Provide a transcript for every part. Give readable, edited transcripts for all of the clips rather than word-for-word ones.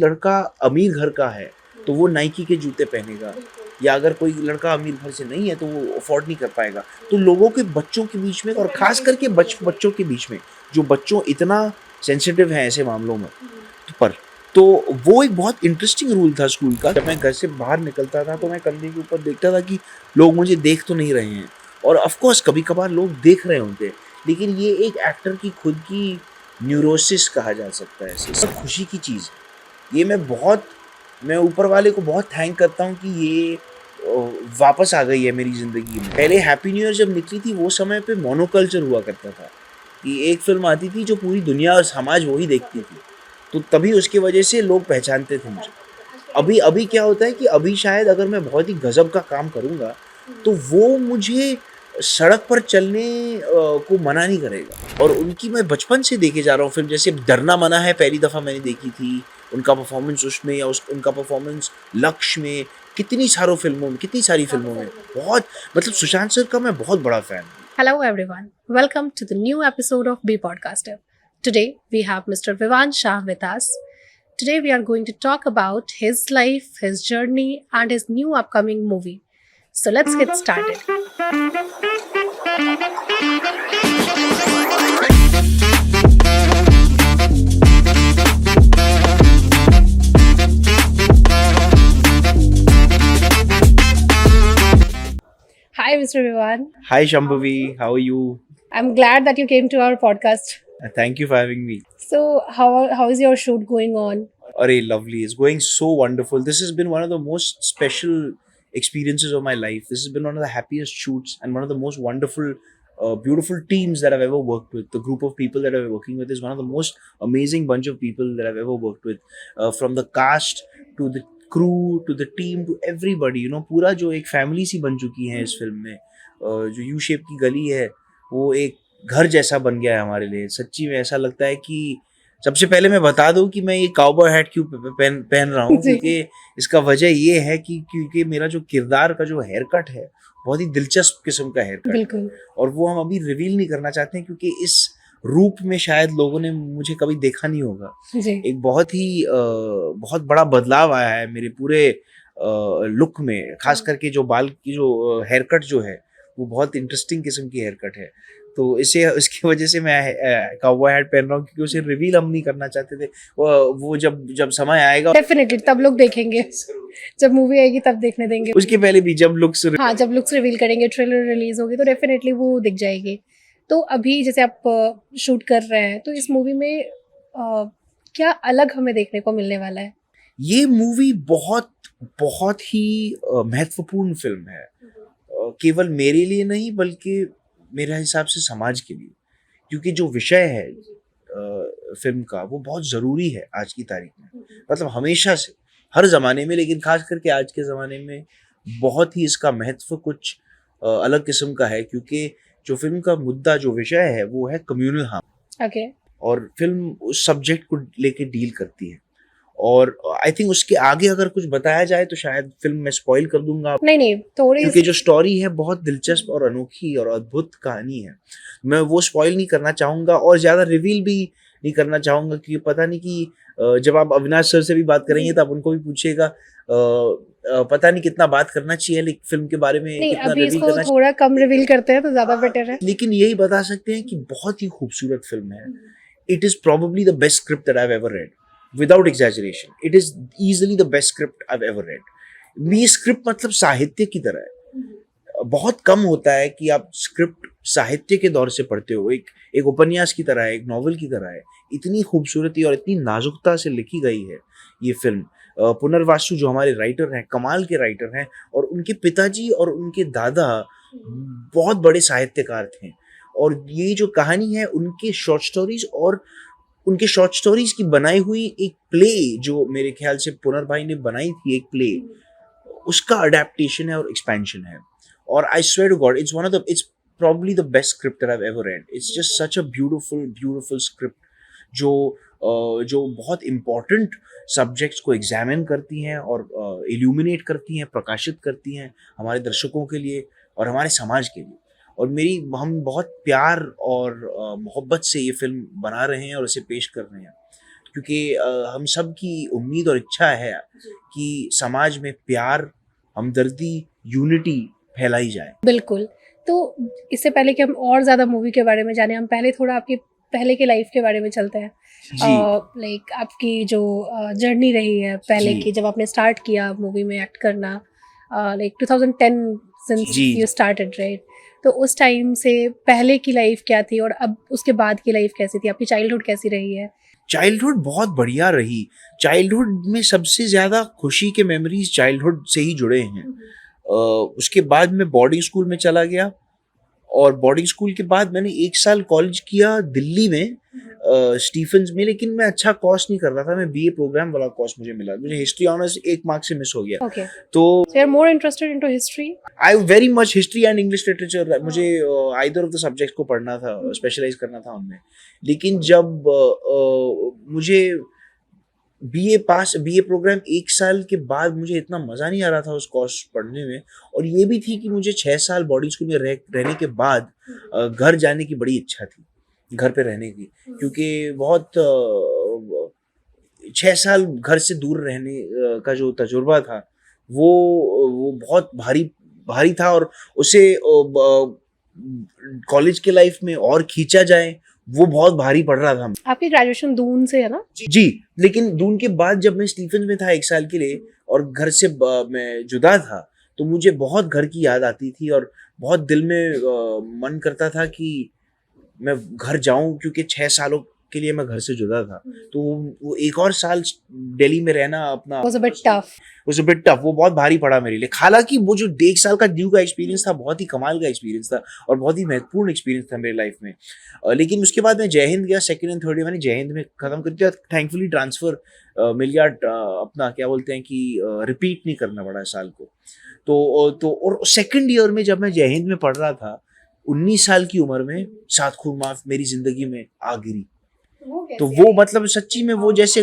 लड़का अमीर घर का है तो वो नाइकी के जूते पहनेगा, या अगर कोई लड़का अमीर घर से नहीं है तो वो अफोर्ड नहीं कर पाएगा। तो लोगों के बच्चों के बीच में, और खास करके बच्चों के बीच में, जो बच्चों इतना सेंसिटिव हैं ऐसे मामलों में, तो वो एक बहुत इंटरेस्टिंग रूल था स्कूल का। जब मैं घर से बाहर निकलता था तो मैं कंधे के ऊपर देखता था कि लोग मुझे देख तो नहीं रहे हैं, और ऑफ कोर्स कभी कभार लोग देख रहे होंगे, लेकिन ये एक एक्टर की खुद की न्यूरोसिस कहा जा सकता है। इसे सब खुशी की चीज़ है। ये मैं ऊपर वाले को बहुत थैंक करता हूँ कि ये वापस आ गई है मेरी ज़िंदगी में। पहले हैप्पी न्यू ईयर जब निकली थी वो समय पे मोनोकल्चर हुआ करता था कि एक फिल्म आती थी जो पूरी दुनिया और समाज वही देखती थी, तो तभी उसकी वजह से लोग पहचानते थे मुझे। अभी क्या होता है कि अभी शायद अगर मैं बहुत ही गजब का काम करूँगा तो वो मुझे सड़क पर चलने को मना नहीं करेगा। और उनकी मैं बचपन से देखे जा रहा हूँ फिल्म, जैसे डरना मना है पहली दफ़ा मैंने देखी थी, उनका परफॉर्मेंस उसमें, या उनका परफॉर्मेंस लक्ष्य में, कितनी सारी फिल्मों में बहुत, मतलब सुशांत सर का मैं बहुत बड़ा फ़ैन हूँ। Hello everyone. Welcome to the new episode of Be Podcaster. Today we have Mr. Vivan Shah with us. Today we are going to talk about his life, his journey and his new upcoming movie. So let's get started. Hi Mr. Vivan. Hi Shambhavi, how are you? I'm glad that you came to our podcast. Thank you for having me. So how is your shoot going on? Arey, lovely. It's going so wonderful. This has been one of the most special experiences of my life. This has been one of the happiest shoots and one of the most wonderful, beautiful teams that I've ever worked with. The group of people that I've been working with is one of the most amazing bunch of people that I've ever worked with. From the cast to the crew to the team to everybody, पूरा जो एक family सी बन चुकी है इस film में। जो U shape की गली है वो एक घर जैसा बन गया है हमारे लिए। सच्ची में ऐसा लगता है कि सबसे पहले मैं बता दूं कि मैं ये काउबॉय हैट क्यों पहन रहा हूँ, क्योंकि इसका वजह ये है कि क्योंकि मेरा जो किरदार का जो हेयर कट है बहुत ही दिलचस्प किस्म का हेयर कट है, और वो हम अभी रिवील नहीं करना चाहते हैं क्योंकि इस रूप में शायद लोगों ने मुझे कभी देखा नहीं होगा। एक बहुत बड़ा बदलाव आया है मेरे पूरे लुक में, खास करके जो बाल की जो हेयर कट जो है वो बहुत इंटरेस्टिंग किस्म की हेयर कट है। तो इसकी वजह से मैं काउबॉय हैट पहन रहा हूँ क्योंकि उसे रिवील हम नहीं करना चाहते थे। वो जब समय आएगा डेफिनेटली तब लोग देखेंगे, जब मूवी आएगी तब देखने देंगे। उसके पहले भी जब लुक्स रिवील करेंगे, ट्रेलर रिलीज होगी तो डेफिनेटली वो दिख जाएगी। तो अभी जैसे आप शूट कर रहे हैं तो इस मूवी में क्या अलग हमें देखने को मिलने वाला है? ये मूवी बहुत बहुत ही महत्वपूर्ण फिल्म है, केवल मेरे लिए नहीं बल्कि मेरे हिसाब से समाज के लिए, क्योंकि जो विषय है फिल्म का वो बहुत ज़रूरी है आज की तारीख में। मतलब हमेशा से, हर ज़माने में, लेकिन खास करके आज के ज़माने में बहुत ही इसका महत्व कुछ अलग किस्म का है, क्योंकि जो फिल्म का मुद्दा, जो विषय है वो है कम्युनल हार्म। और फिल्म उस सब्जेक्ट को लेके डील करती है, और आई थिंक उसके आगे अगर कुछ बताया जाए तो शायद फिल्म में स्पॉइल कर दूंगा। नहीं थोड़ी, क्योंकि जो स्टोरी है बहुत दिलचस्प और अनोखी और अद्भुत कहानी है। मैं वो स्पॉइल नहीं करना चाहूँगा और ज़्यादा रिवील भी नहीं करना चाहूँगा, क्योंकि पता नहीं कि जब आप अविनाश सर से भी बात करेंगे तो आप उनको भी पूछिएगा, पता नहीं कितना बात करना चाहिए लेकिन फिल्म के बारे में, कितना अभी इसको थोड़ा कम रिवील करते हैं तो ज़्यादा बेटर है। लेकिन यही बता सकते हैं कि बहुत ही खूबसूरत फिल्म है। It is probably the best script that I have ever read, without exaggeration. It is easily the best script I have ever read. ये स्क्रिप्ट मतलब साहित्य की तरह है। बहुत कम होता है कि आप स्क्रिप्ट साहित्य के दौर से पढ़ते हो, एक उपन्यास की तरह है, एक नॉवल की तरह है। इतनी खूबसूरती और इतनी नाजुकता से लिखी गई है ये फिल्म। पुनर्वासु जो हमारे राइटर हैं, कमाल के राइटर हैं, और उनके पिताजी और उनके दादा बहुत बड़े साहित्यकार थे। और ये जो कहानी है उनके शॉर्ट स्टोरीज और उनके शॉर्ट स्टोरीज की बनाई हुई एक प्ले, जो मेरे ख्याल से पुनर्भाई ने बनाई थी एक प्ले, उसका अडेप्टेशन है और एक्सपेंशन है। और I swear to God it's probably the best script that I've ever read. It's just such a beautiful script जो बहुत important subjects को examine करती हैं और illuminate करती हैं, प्रकाशित करती हैं हमारे दर्शकों के लिए और हमारे समाज के लिए। और हम बहुत प्यार और मोहब्बत से ये फिल्म बना रहे हैं और इसे पेश कर रहे हैं। क्योंकि हम सब की उम्मीद और इच्छा है कि समाज में प्यार, हमदर्दी, यूनिटी फैलाई जाए। बिल्कुल। तो इससे पहले कि हम और ज़्यादा मूवी के बारे में जाने, हम पहले थोड़ा आपकी पहले के लाइफ के बारे में चलते हैं। जी लाइक आपकी जो जर्नी रही है पहले जी की, जब आपने स्टार्ट किया मूवी में एक्ट करना, लाइक 2010 सिंस जी। You started, right? तो उस टाइम से पहले की लाइफ क्या थी और अब उसके बाद की लाइफ कैसी थी? आपकी चाइल्डहुड कैसी रही है? चाइल्डहुड बहुत बढ़िया रही। चाइल्डहुड में सबसे ज़्यादा खुशी के मेमोरीज चाइल्डहुड से ही जुड़े हैं। उसके बाद मैं बोर्डिंग स्कूल में चला गया और बोर्डिंग स्कूल के बाद मैंने 1 साल कॉलेज किया दिल्ली में, स्टीफन्स में, लेकिन मैं अच्छा कोर्स नहीं कर रहा था। मैं बीए प्रोग्राम वाला कोर्स मुझे मिला, मुझे हिस्ट्री ऑनर्स 1 मार्क से मिस हो गया। ओके, तो so you are more interested into history? I very much history and English literature, मुझे आइदर ऑफ द सब्जेक्ट को पढ़ना था, स्पेशलाइज करना था उनमें। लेकिन जब मुझे बीए प्रोग्राम 1 साल के बाद मुझे इतना मज़ा नहीं आ रहा था उस कोर्स पढ़ने में, और ये भी थी कि मुझे 6 साल बोर्डिंग स्कूल में रहने के बाद घर जाने की बड़ी इच्छा थी, घर पे रहने की, क्योंकि बहुत 6 साल घर से दूर रहने का जो तजुर्बा था वो बहुत भारी भारी था, और उसे कॉलेज के लाइफ में और खींचा जाए वो बहुत भारी पड़ रहा था। आपकी ग्रेजुएशन दून से है ना? जी, लेकिन दून के बाद जब मैं स्टीफन्स में था 1 साल के लिए और घर से मैं जुदा था, तो मुझे बहुत घर की याद आती थी और बहुत दिल में मन करता था कि मैं घर जाऊं, क्योंकि 6 सालों के लिए मैं घर से जुदा था। तो वो 1 और साल दिल्ली में रहना अपना was a bit tough. Was a bit tough, वो बहुत भारी पड़ा मेरे लिए। हालांकि वो जो 1 साल का ड्यू का एक्सपीरियंस था बहुत ही कमाल का एक्सपीरियंस था और बहुत ही महत्वपूर्ण एक्सपीरियंस था मेरी लाइफ में। लेकिन उसके बाद मैं जय हिंद गया, सेकंड एंड थर्ड ईयर मैंने जय हिंद में खत्म कर दिया। थैंकफुली ट्रांसफर मिल गया, अपना क्या बोलते हैं कि रिपीट नहीं करना पड़ा साल को। तो और सेकंड ईयर में जब मैं जय हिंद में पढ़ रहा था 19 साल की उम्र में सात खून माफ मेरी जिंदगी में आ गिरी। तो वो मतलब सच्ची में वो जैसे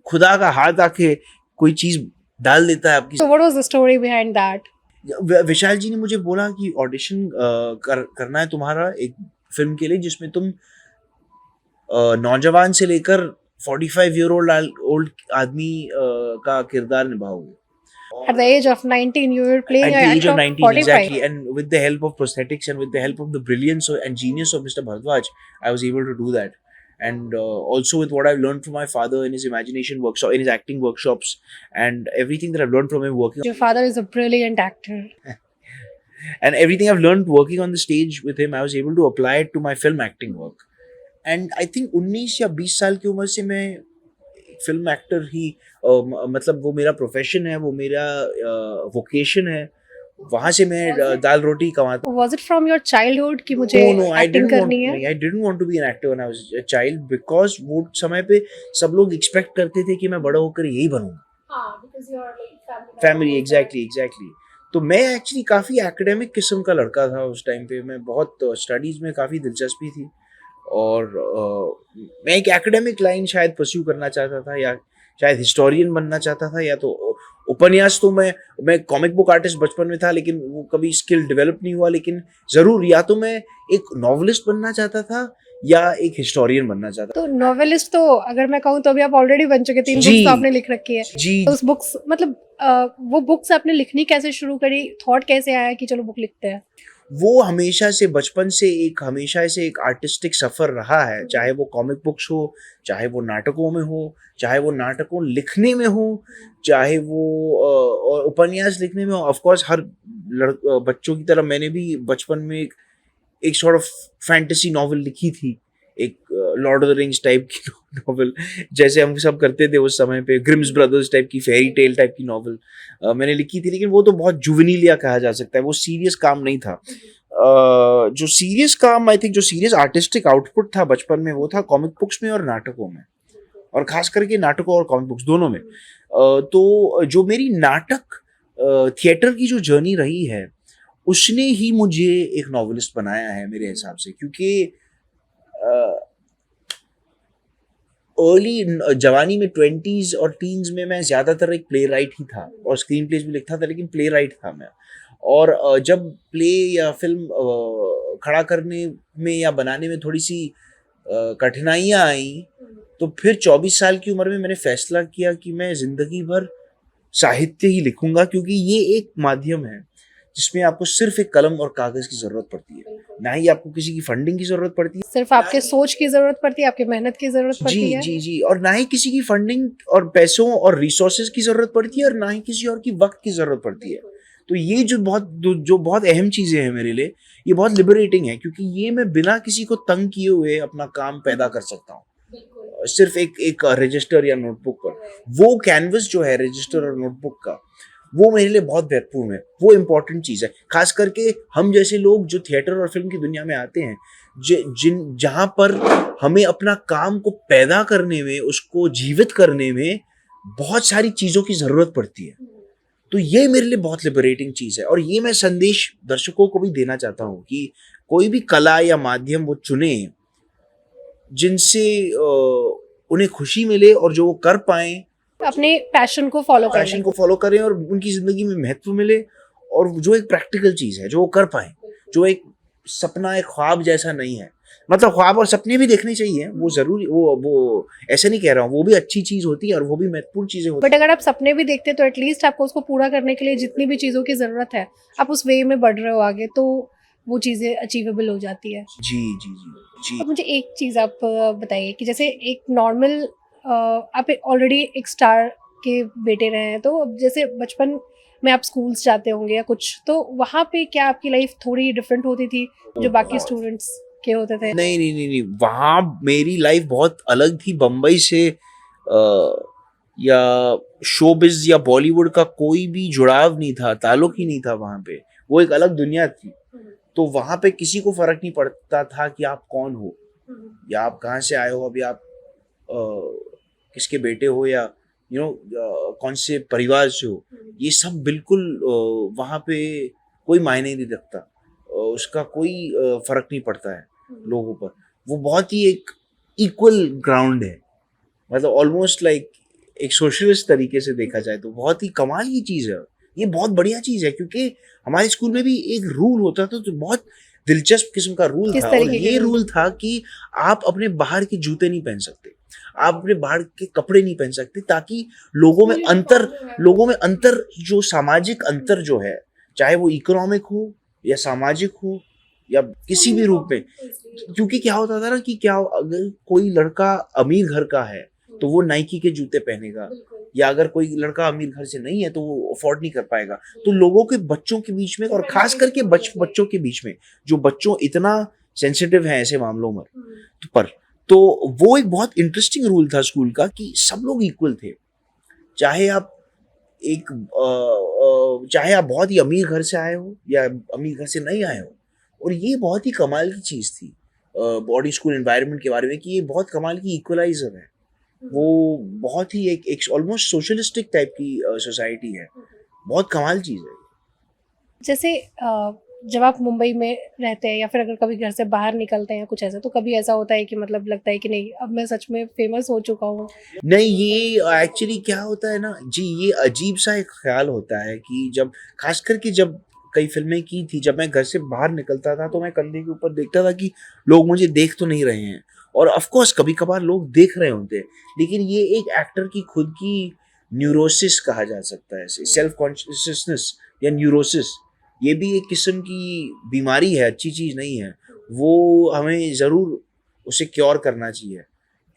खुदा का हाथ आके कोई चीज डाल देता है आपकी। So what was the story behind that? विशाल जी ने मुझे बोला कि ऑडिशन करना है तुम्हारा एक फिल्म के लिए जिसमें तुम नौजवान से लेकर 45 ईयर ओल्ड आदमी का किरदार निभाओगे। At the age of 19, you were playing At an the age actor of of 19, 45. exactly, and with the help of prosthetics and with the help of the brilliance and genius of Mr. Bharadwaj, I was able to do that. And also with what I've learned from my father in his imagination workshop, in his acting workshops, and everything that I've learned from him working, Your father is a brilliant actor. and everything I've learned working on the stage with him, I was able to apply it to my film acting work. And I think 19 या 20 साल की उम्र से मैं film actor ही मतलब वो मेरा profession है, वो मेरा वोकेशन है, वहां से मैं दाल रोटी कमाता। Was it from your childhood कि मुझे No, acting करनी है? I didn't want to be an actor when I was a child because वो समय पे सब लोग एक्सपेक्ट करते थे कि मैं बड़ा होकर यही बनूंगा। हाँ, because you are like family, exactly. तो मैं एक्चुअली काफ़ी एकेडमिक किस्म का लड़का था उस टाइम पे। मैं बहुत स्टडीज़ में काफ़ी दिलचस्पी थी और मैं एक एकेडमिक लाइन शायद परस्यू करना चाहता था, या शायद हिस्टोरियन बनना चाहता था, या तो उपन्यास। तो मैं कॉमिक बुक आर्टिस्ट बचपन में था, लेकिन वो कभी स्किल डेवलप नहीं हुआ। लेकिन ज़रूर या तो मैं एक नॉवलिस्ट बनना चाहता था या एक हिस्टोरियन बनना चाहता था। तो नॉवेलिस्ट तो अगर मैं कहूँ तो अभी आप ऑलरेडी बन चुके, 3 जी। बुक्स तो आपने लिख रखी है। जी, तो उस बुक्स मतलब वो बुक्स आपने लिखनी कैसे शुरू करी? थॉट कैसे आया कि चलो बुक लिखते हैं? वो हमेशा से बचपन से एक आर्टिस्टिक सफ़र रहा है, चाहे वो कॉमिक बुक्स हो, चाहे वो नाटकों में हो, चाहे वो नाटकों लिखने में हो, चाहे वो उपन्यास लिखने में हो। ऑफ कोर्स हर बच्चों की तरह मैंने भी बचपन में एक सॉर्ट ऑफ फैंटेसी नॉवल लिखी थी, एक Lord of the rings type की नॉवल, जैसे हम सब करते थे उस समय पे, ग्रिम्स ब्रदर्स टाइप की, फेरी टेल टाइप की नॉवल मैंने लिखी थी। लेकिन वो तो बहुत जुवेनिलिया कहा जा सकता है, वो सीरियस काम नहीं था। जो सीरियस काम, आई थिंक जो सीरियस आर्टिस्टिक आउटपुट था बचपन में, वो था कॉमिक बुक्स में और नाटकों में, और खास करके नाटकों और कॉमिक बुक्स दोनों में। तो जो मेरी नाटक थिएटर की जो जर्नी रही है, उसने ही मुझे एक नॉवेलिस्ट बनाया है मेरे हिसाब से, क्योंकि अर्ली जवानी में 20s और टीन्स में मैं ज़्यादातर एक प्ले राइट ही था और स्क्रीन प्लेज भी लिखता था, लेकिन प्ले राइट था मैं। और जब प्ले या फिल्म खड़ा करने में या बनाने में थोड़ी सी कठिनाइयाँ आई, तो फिर 24 साल की उम्र में मैंने फैसला किया कि मैं जिंदगी भर साहित्य ही लिखूंगा, क्योंकि ये एक माध्यम है जिसमें आपको सिर्फ एक कलम और कागज की जरूरत पड़ती है, ना ही आपको किसी की फंडिंग की जरूरत पड़ती है। सिर्फ आपके सोच की जरूरत पड़ती है, आपकी मेहनत की जरूरत जी पड़ती है। जी जी, और ना ही किसी की फंडिंग और पैसों और रिसोर्सेज की जरूरत पड़ती है, और ना ही किसी और की वक्त की जरूरत पड़ती है। तो ये जो बहुत अहम चीजें हैं मेरे लिए, ये बहुत लिबरेटिंग है, क्योंकि ये मैं बिना किसी को तंग किए हुए अपना काम पैदा कर सकता हूँ, सिर्फ एक रजिस्टर या नोटबुक पर। वो कैनवस जो है रजिस्टर और नोटबुक का, वो मेरे लिए बहुत महत्वपूर्ण है, वो इम्पोर्टेंट चीज है। खास करके हम जैसे लोग जो थिएटर और फिल्म की दुनिया में आते हैं, जहां पर हमें अपना काम को पैदा करने में, उसको जीवित करने में बहुत सारी चीजों की जरूरत पड़ती है। तो ये मेरे लिए बहुत लिबरेटिंग चीज है, और ये मैं संदेश दर्शकों को भी देना चाहता हूँ कि कोई भी कला या माध्यम वो चुने जिनसे उन्हें खुशी मिले, और जो वो कर पाए, अपने पैशन को फॉलो पैशन करें। को फॉलो करें और उनकी जिंदगी में महत्व मिले, और जो एक प्रैक्टिकल चीज है जो वो कर पाए, जो एक सपना, एक ख्वाब जैसा नहीं है। मतलब ख्वाब और सपने भी देखने चाहिए, वो जरूरी, वो ऐसे नहीं कह रहा हूँ, वो भी अच्छी चीज होती है और वो भी महत्वपूर्ण चीजें होती बट अगर आप सपने भी देखते हैं तो एटलीस्ट आपको उसको पूरा करने के लिए जितनी भी चीज़ों की ज़रूरत है, आप उस वे में बढ़ रहे हो आगे, तो वो चीज़ें अचीवेबल हो जाती है। है। जी जी जी जी। अब मुझे एक चीज़ आप बताइए कि जैसे एक नॉर्मल आप ऑलरेडी एक स्टार के बेटे रहे हैं, तो अब जैसे बचपन में आप स्कूल्स जाते होंगे या कुछ, तो वहाँ पे क्या आपकी लाइफ थोड़ी डिफरेंट होती थी जो बाकी स्टूडेंट्स के होते थे? नहीं नहीं नहीं नहीं, वहाँ मेरी लाइफ बहुत अलग थी। बम्बई से या शोबिज या बॉलीवुड का कोई भी जुड़ाव नहीं था, ताल्लुक ही नहीं था वहाँ पे। वो एक अलग दुनिया थी। तो वहाँ पे किसी को फर्क नहीं पड़ता था कि आप कौन हो, या आप कहाँ से आए हो, अभी आप किसके बेटे हो, या कौन से परिवार से हो। ये सब बिल्कुल वहाँ पे कोई मायने नहीं रखता, उसका कोई फर्क नहीं पड़ता है लोगों पर। वो बहुत ही एक इक्वल ग्राउंड है, मतलब ऑलमोस्ट लाइक एक सोशलिस्ट तरीके से देखा जाए तो बहुत ही कमाल की चीज़ है। ये बहुत बढ़िया चीज़ है, क्योंकि हमारे स्कूल में भी एक रूल होता था, तो बहुत दिलचस्प किस्म का रूल किस था। और तरीके के ये रूल? रूल था कि आप अपने बाहर के जूते नहीं पहन सकते, आप अपने बाहर के कपड़े नहीं पहन सकते, ताकि लोगों में अंतर, जो सामाजिक अंतर जो है, चाहे वो इकोनॉमिक हो या सामाजिक हो या किसी भी रूप में। क्योंकि क्या होता था ना कि क्या अगर कोई लड़का अमीर घर का है तो वो नाइकी के जूते पहनेगा, या अगर कोई लड़का अमीर घर से नहीं है तो वो अफोर्ड नहीं कर पाएगा। तो लोगों के बच्चों के बीच में, और खास करके बच्चों के बीच में, जो बच्चों इतना सेंसिटिव हैं ऐसे मामलों में, तो वो एक बहुत इंटरेस्टिंग रूल था स्कूल का कि सब लोग इक्वल थे। चाहे आप चाहे आप बहुत ही अमीर घर से आए हो या अमीर घर से नहीं आए हो। और ये बहुत ही कमाल की चीज़ थी बॉडी स्कूल एनवायरनमेंट के बारे में, कि ये बहुत कमाल की इक्वलाइजर है। वो बहुत ही एक ऑलमोस्ट सोशलिस्टिक टाइप की सोसाइटी है। बहुत कमाल चीज़ है। जैसे जब आप मुंबई में रहते हैं या फिर अगर कभी घर से बाहर निकलते हैं या कुछ ऐसा, तो कभी ऐसा होता है कि मतलब लगता है कि नहीं, अब मैं सच में फेमस हो चुका हूँ? नहीं, ये एक्चुअली क्या होता है ना जी, ये अजीब सा एक ख्याल होता है कि जब, खास करके जब कई फिल्में की थी, जब मैं घर से बाहर निकलता था तो मैं कंधे के ऊपर देखता था कि लोग मुझे देख तो नहीं रहे हैं। और ऑफ कोर्स कभी कभार लोग देख रहे होते हैं, लेकिन ये एक एक्टर की खुद की न्यूरोसिस कहा जा सकता है, सेल्फ कॉन्शियसनेस या न्यूरोसिस। ये भी एक किस्म की बीमारी है, अच्छी चीज़ नहीं है। वो हमें ज़रूर उसे क्योर करना चाहिए,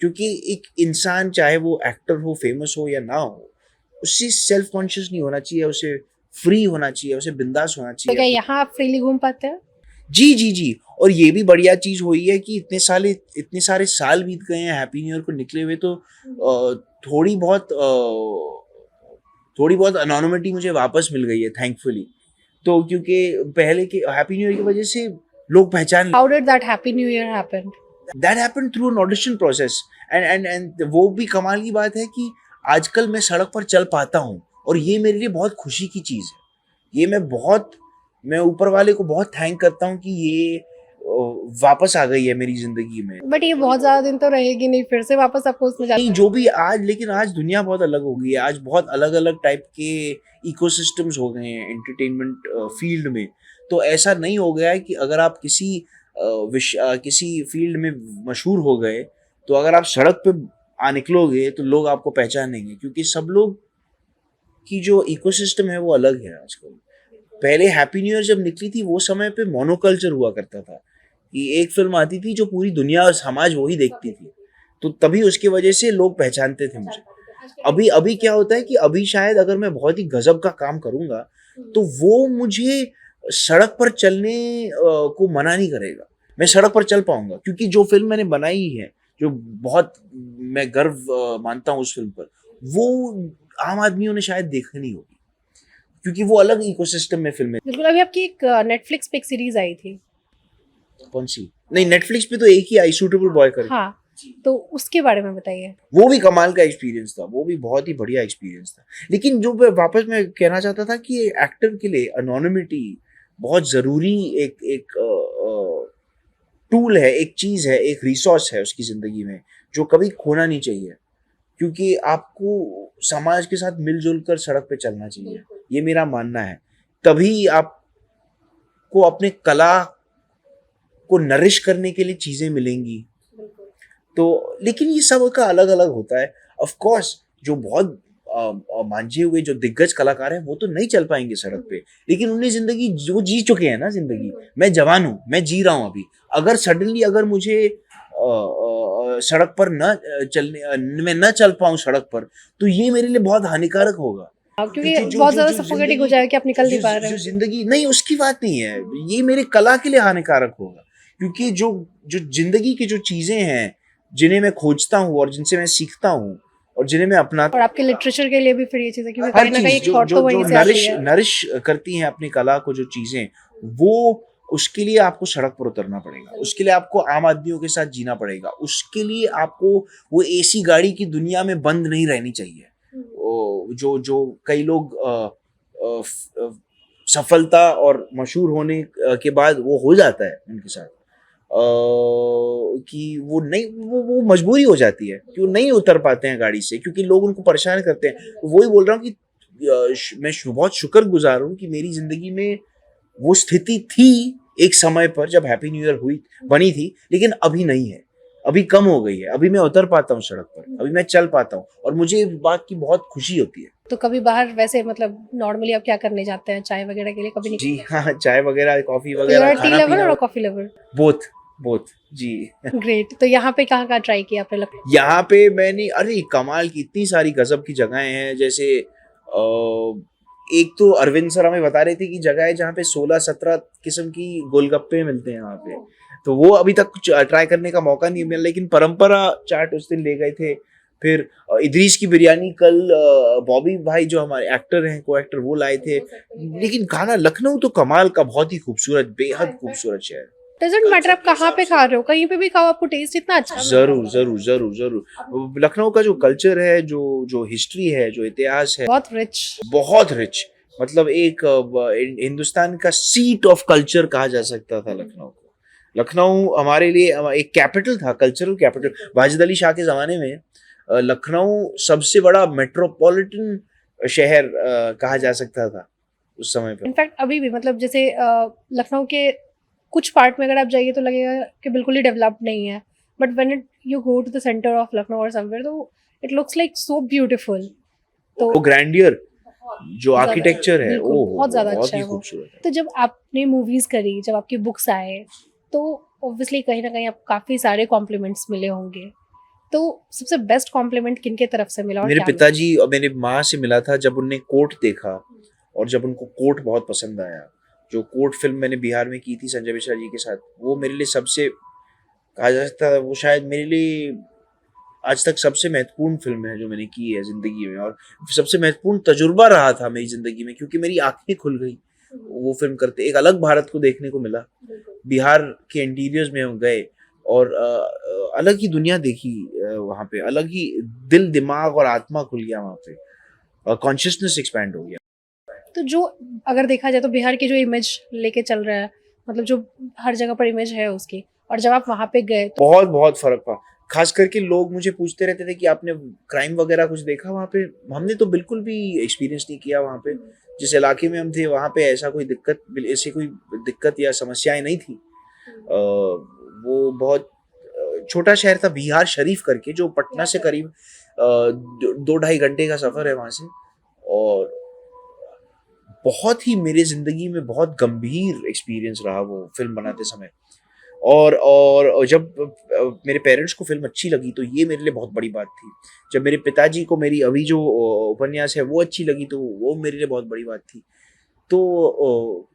क्योंकि एक इंसान चाहे वो एक्टर हो, फेमस हो या ना हो, उससे सेल्फ कॉन्शियस नहीं होना चाहिए, उसे फ्री होना चाहिए, उसे बिंदास होना तो क्या चाहिए। यहाँ आप फ्रीली घूम पाते हैं? जी जी जी। और ये भी बढ़िया चीज़ हुई है कि इतने सारे साल बीत गए हैं हैप्पी न्यू ईयर को निकले हुए, तो थोड़ी बहुत अनोनिमिटी मुझे वापस मिल गई है थैंकफुली। तो क्योंकि पहले के हैप्पी न्यू ईयर की वजह से लोग पहचान, how did that happy new year happen? That happened through an audition process. And वो भी कमाल की बात है कि आजकल मैं सड़क पर चल पाता हूँ, और ये मेरे लिए बहुत खुशी की चीज़ है। ये मैं ऊपर वाले को बहुत थैंक करता हूँ कि ये वापस आ गई है मेरी जिंदगी में। बट ये बहुत ज्यादा दिन तो रहेगी नहीं, फिर से वापस आपको उसमें नहीं, जाना जो भी आज, लेकिन आज दुनिया बहुत अलग हो गई है। आज बहुत अलग अलग टाइप के इकोसिस्टम्स हो गए हैं एंटरटेनमेंट फील्ड में। तो ऐसा नहीं हो गया है कि अगर आप किसी फील्ड में मशहूर हो गए, तो अगर आप सड़क पे निकलोगे तो लोग आपको पहचानेंगे, क्योंकि सब लोग की जो इकोसिस्टम है वो अलग है आजकल। पहले हैप्पी न्यू ईयर जब निकली थी वो समय पे मोनोकल्चर हुआ करता था कि एक फिल्म आती थी जो पूरी दुनिया और समाज वही देखती थी, तो तभी उसकी वजह से लोग पहचानते थे मुझे। अभी अभी क्या होता है कि अभी शायद अगर मैं बहुत ही गजब का काम करूंगा तो वो मुझे सड़क पर चलने को मना नहीं करेगा, मैं सड़क पर चल पाऊंगा, क्योंकि जो फिल्म मैंने बनाई है, जो बहुत मैं गर्व मानता हूँ उस फिल्म पर, वो आम आदमियों ने शायद देखी नहीं होगी, क्योंकि वो अलग इकोसिस्टम में फिल्म है। बिल्कुल। अभी आपकी एक नेटफ्लिक्स पे एक सीरीज आई थी। कौन सी? नहीं, नेटफ्लिक्स पे तो एक ही आई, सूटेबल बॉय करके। हाँ, तो उसके बारे में बताइए। वो भी कमाल का एक्सपीरियंस था, वो भी बहुत ही बढ़िया एक्सपीरियंस था। लेकिन जो वापस मैं कहना चाहता था कि एक्टर के लिए अनोनिमिटी बहुत जरूरी एक एक टूल है, एक चीज है, एक रिसोर्स है उसकी जिंदगी में, जो कभी खोना नहीं चाहिए, क्योंकि आपको समाज के साथ मिलजुल कर सड़क पे चलना चाहिए, ये मेरा मानना है। तभी आपको अपने कला को नरिश करने के लिए चीजें मिलेंगी। तो लेकिन ये सब का अलग अलग होता है। ऑफ कोर्स जो बहुत मांझे हुए जो दिग्गज कलाकार हैं वो तो नहीं चल पाएंगे सड़क पे, लेकिन उन्हें जिंदगी जो जी चुके हैं ना, जिंदगी, मैं जवान हूँ, मैं जी रहा हूँ अभी, अगर सडनली अगर मुझे सड़क पर न चलने मैं न चल पाऊँ सड़क पर, तो ये मेरे लिए बहुत हानिकारक होगा, क्योंकि क्योंकि बहुत ज्यादा सफोकेटिंग हो जाएगा कि आप निकल नहीं पा रहे जो हो। जिंदगी नहीं, उसकी बात नहीं है, ये मेरे कला के लिए हानिकारक होगा, क्योंकि जो जो जिंदगी की जो चीजें हैं जिन्हें मैं खोजता हूँ और जिनसे मैं सीखता हूँ और जिन्हें मैं अपनाता और हूँ, आपके लिटरेचर के लिए भी फिर ये चीज़ है, क्योंकि हर कहीं ना कहीं चीज एक जो थॉट जो तो जो वहीं से आती है। नरिश करती हैं अपनी कला को, जो चीजें, वो उसके लिए आपको सड़क पर उतरना पड़ेगा, उसके लिए आपको आम आदमियों के साथ जीना पड़ेगा, उसके लिए आपको वो एसी गाड़ी की दुनिया में बंद नहीं रहनी चाहिए। जो जो कई लोग सफलता और मशहूर होने के बाद वो हो जाता है उनके साथ, कि वो नहीं, वो मजबूरी हो जाती है कि वो नहीं उतर पाते हैं गाड़ी से, क्योंकि लोग उनको परेशान करते हैं। वही बोल रहा हूँ कि मैं बहुत शुक्रगुजार हूँ कि मेरी जिंदगी में वो स्थिति थी एक समय पर जब हैप्पी न्यू ईयर हुई बनी थी, लेकिन अभी नहीं है, अभी कम हो गई है, अभी मैं उतर पाता हूँ सड़क पर, अभी मैं चल पाता हूँ, और मुझे इस बात की बहुत खुशी होती है। तो कभी बाहर वैसे मतलब नॉर्मली आप क्या करने जाते हैं, चाय वगैरह के लिए कभी जी नहीं? हाँ, चाय वगैरह, कॉफी तो वगैरह, यूर टी खाना लवर पीना, और कॉफी लवर? बोथ बोथ जी। ग्रेट। तो यहाँ पे कहाँ कहाँ ट्राई किया आपने? यहाँ पे मैंने, अरे कमाल की इतनी सारी गजब की जगहें हैं, जैसे एक तो अरविंद सर हमें बता रहे थे कि जगह है जहाँ पे 16-17 किस्म की गोलगप्पे मिलते हैं वहाँ पे, तो वो अभी तक ट्राई करने का मौका नहीं मिला, लेकिन परंपरा चाट उस दिन ले गए थे। फिर इदरीस की बिरयानी कल बॉबी भाई जो हमारे एक्टर हैं, को एक्टर, वो लाए थे। लेकिन खाना लखनऊ तो कमाल का, बहुत ही खूबसूरत, बेहद खूबसूरत शहर। डजेंट मैटर आप कहाँ पे खा रहे हो, कहीं पे भी खाओ, आपको टेस्ट इतना अच्छा मिलता है। जरूर जरूर जरूर जरूर, लखनऊ का जो कल्चर है, जो जो हिस्ट्री है, जो इतिहास है, बहुत रिच। बहुत रिच, मतलब एक हिंदुस्तान का सीट ऑफ कल्चर कहा जा सकता था लखनऊ को। लखनऊ हमारे लिए एक कैपिटल था, कल्चरल कैपिटल। वाजिद अली शाह के जमाने में लखनऊ सबसे बड़ा मेट्रोपॉलिटन शहर कहा जा सकता था उस समय पर। इनफैक्ट अभी भी मतलब जैसे लखनऊ के कुछ पार्ट में अगर आप जाइए तो लगेगा कि बिल्कुल ही डेवलप्ड नहीं है, but when it you go to the centre of Lucknow और समवेयर, तो it looks like so beautiful. तो वो ग्रैंडियर, जो ज्यादा- आर्किटेक्चर है, बिल्कुल, वो बहुत ज्यादा बहुत अच्छा ही है वो। खूबसूरत है। तो जब आपने मूवीज करी, जब आपकी बुक्स आए, तो ऑब्वियसली कहीं ना कहीं आपको काफी सारे कॉम्प्लीमेंट्स मिले होंगे, तो सबसे बेस्ट कॉम्प्लीमेंट किनके तरफ से मिला और मेरे क्या पिताजी और मेरी माँ से मिला था, जब उनने कोर्ट देखा और जब उनको कोर्ट बहुत पसंद आया। जो कोर्ट फिल्म मैंने बिहार में की थी संजय मिश्रा जी के साथ, वो मेरे लिए सबसे, कहा जा सकता है वो शायद मेरे लिए आज तक सबसे महत्वपूर्ण फिल्म है जो मैंने की है जिंदगी में, और सबसे महत्वपूर्ण तजुर्बा रहा था मेरी जिंदगी में, क्योंकि मेरी आंखें खुल गई वो फिल्म करते। एक अलग भारत को देखने को मिला, बिहार के इंटीरियर्स में हम गए और अलग ही दुनिया देखी, वहाँ पे अलग ही दिल, दिमाग और आत्मा खुल गया वहाँ पे, कॉन्शियसनेस एक्सपैंड हो गया। तो जो अगर देखा जाए तो बिहार की जो इमेज लेके चल रहा है, मतलब जो हर जगह पर इमेज है उसकी, और जब आप वहाँ पे गए तो बहुत बहुत फर्क था। खास करके लोग मुझे पूछते रहते थे कि आपने क्राइम वगैरह कुछ देखा वहाँ पे। हमने तो बिल्कुल भी एक्सपीरियंस नहीं किया वहाँ पे। जिस इलाके में हम थे वहाँ पे ऐसा कोई दिक्कत, ऐसी कोई दिक्कत या समस्याएं नहीं थी। वो बहुत छोटा शहर था बिहार शरीफ करके, जो पटना से करीब 2-2.5 घंटे का सफर है वहां से। और बहुत ही मेरे जिंदगी में बहुत गंभीर एक्सपीरियंस रहा वो फिल्म बनाते समय। और जब मेरे पेरेंट्स को फिल्म अच्छी लगी तो ये मेरे लिए बहुत बड़ी बात थी। जब मेरे पिताजी को मेरी अभी जो उपन्यास है वो अच्छी लगी तो वो मेरे लिए बहुत बड़ी बात थी। तो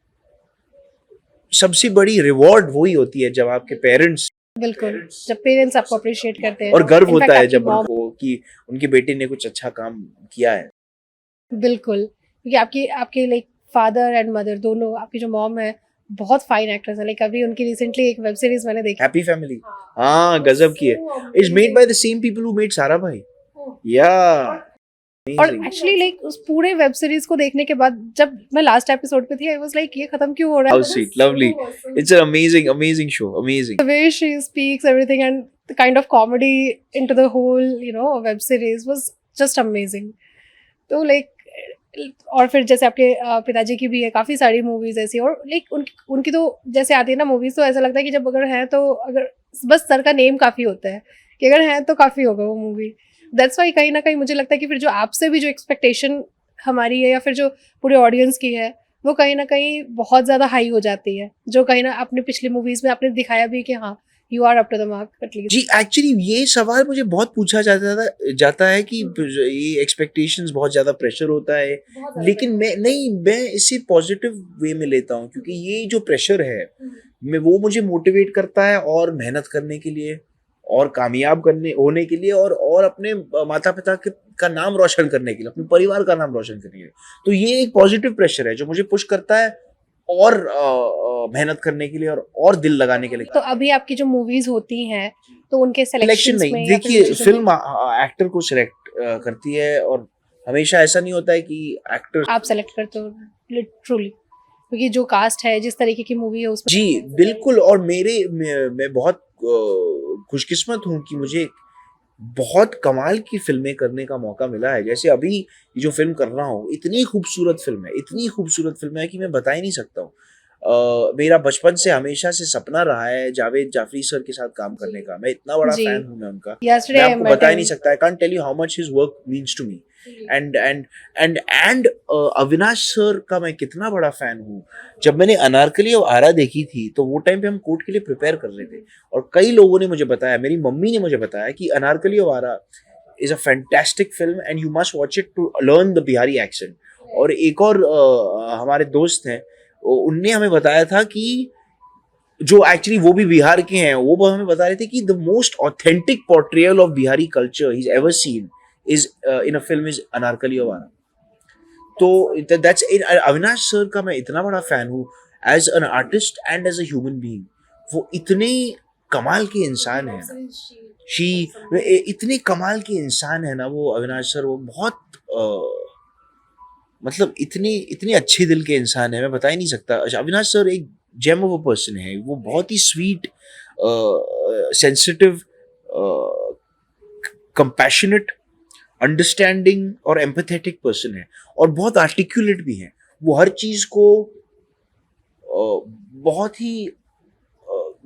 सबसे बड़ी रिवॉर्ड वही होती है जब आपके पेरेंट्स, बिल्कुल, जब पेरेंट्स आपको अप्रिशिएट करते हैं, और गर्व इनफैक्ट होता है आपकी जब मॉम, उनको कि उनके बेटे ने कुछ अच्छा काम किया है। बिल्कुल, क्योंकि आपके आपके लाइक फादर एंड मदर दोनों, आपकी जो मॉम है बहुत फाइन एक्ट्रेस है। लाइक अभी उनकी रिसेंटली एक वेब सीरीज मैंने देखी, हैप्पी फैमिली, हाँ गजब की है। It's made by the same people who made सारा भाई। या और एक्चुअली लाइक उस पूरे वेब सीरीज को देखने के बाद जब मैं लास्ट एपिसोड पे थी, आई वाज लाइक ये खत्म क्यों हो रहा है? How sweet, lovely, it's an amazing show, amazing. The way she speaks, everything, and the kind of comedy into the whole, web series was just amazing. तो like, और फिर जैसे आपके पिताजी की भी है काफ़ी सारी मूवीज ऐसी, और लाइक उनकी तो जैसे आती है ना मूवीज, तो ऐसा लगता है कि जब अगर है तो अगर बस सर का नेम काफ़ी होता है कि अगर है तो काफ़ी होगा वो मूवी। दैट्स वाई कहीं ना कहीं मुझे लगता है कि फिर जो आपसे भी जो एक्सपेक्टेशन हमारी है या फिर जो पूरे ऑडियंस की है, वो कहीं ना कहीं बहुत ज़्यादा हाई हो जाती है, जो कहीं ना अपने पिछली मूवीज में आपने दिखाया भी कि हाँ, you are up to the mark at least. जी एक्चुअली ये सवाल मुझे बहुत पूछा जाता है कि ये एक्सपेक्टेशंस बहुत ज्यादा प्रेशर होता है, लेकिन मैं इसे पॉजिटिव वे में लेता हूँ, क्योंकि ये जो प्रेशर है मैं वो मुझे मोटिवेट करता है और मेहनत करने के लिए और कामयाब करने होने के लिए और अपने माता पिता का नाम रोशन करने के लिए, अपने परिवार का नाम रोशन करने के लिए। तो ये एक पॉजिटिव प्रेशर है जो मुझे पुश करता है और मेहनत करने के लिए और दिल लगाने के लिए। तो अभी आपकी जो मूवीज होती हैं तो उनके सिलेक्शन सिलेक्शंस नहीं, में या फिर देखिए चीज़ों फिल्म एक्टर को सिलेक्ट करती है, और हमेशा ऐसा नहीं होता है कि एक्टर में आप सेलेक्ट करते हो लिटरली, क्योंकि जो कास्ट है, जिस तरीके की मूवी है उसमें। जी बिल्कुल। और मैं बहुत खुशकिस्मत हूँ कि मुझे बहुत कमाल की फिल्में करने का मौका मिला है। जैसे अभी जो फिल्म कर रहा हूँ, इतनी खूबसूरत फिल्म है कि मैं बता ही नहीं सकता हूँ। मेरा बचपन से हमेशा से सपना रहा है जावेद जाफरी सर के साथ काम करने का। मैं इतना बड़ा जी, फैन हूँ मैं उनका, yesterday मैं I आपको met बता ही him. नहीं सकता। I can't tell you how much his work means to me. And Avinash sir का मैं कितना बड़ा फैन हूँ। जब मैंने अनारकली और आरा देखी थी तो वो टाइम पे हम कोर्ट के लिए प्रिपेयर कर रहे थे, और कई लोगों ने मुझे बताया, मेरी मम्मी ने मुझे बताया कि अनारकली और Aarah is a fantastic film and you must watch it to learn the Bihari accent. और एक और हमारे दोस्त हैं, उनने हमें बताया था कि जो एक्चुअली वो भी बिहार के हैं, वो हमें बता रहे थे कि the most authentic portrayal of Bihari culture he ever seen is in a film is Anarkali और आरा। तो दैट्स अविनाश सर का मैं इतना बड़ा फैन हूँ as an artist and as a human being. वो इतने कमाल के इंसान है ना, इतने कमाल के इंसान है ना वो अविनाश सर। वो बहुत मतलब इतने इतने अच्छे दिल के इंसान है, मैं बता ही नहीं सकता। अविनाश सर एक जेम ऑफ अ पर्सन है। वो बहुत ही स्वीट, सेंसिटिव, कंपैशनेट, अंडरस्टैंडिंग और एम्पैथेटिक पर्सन है, और बहुत आर्टिकुलेट भी है। वो हर चीज को बहुत ही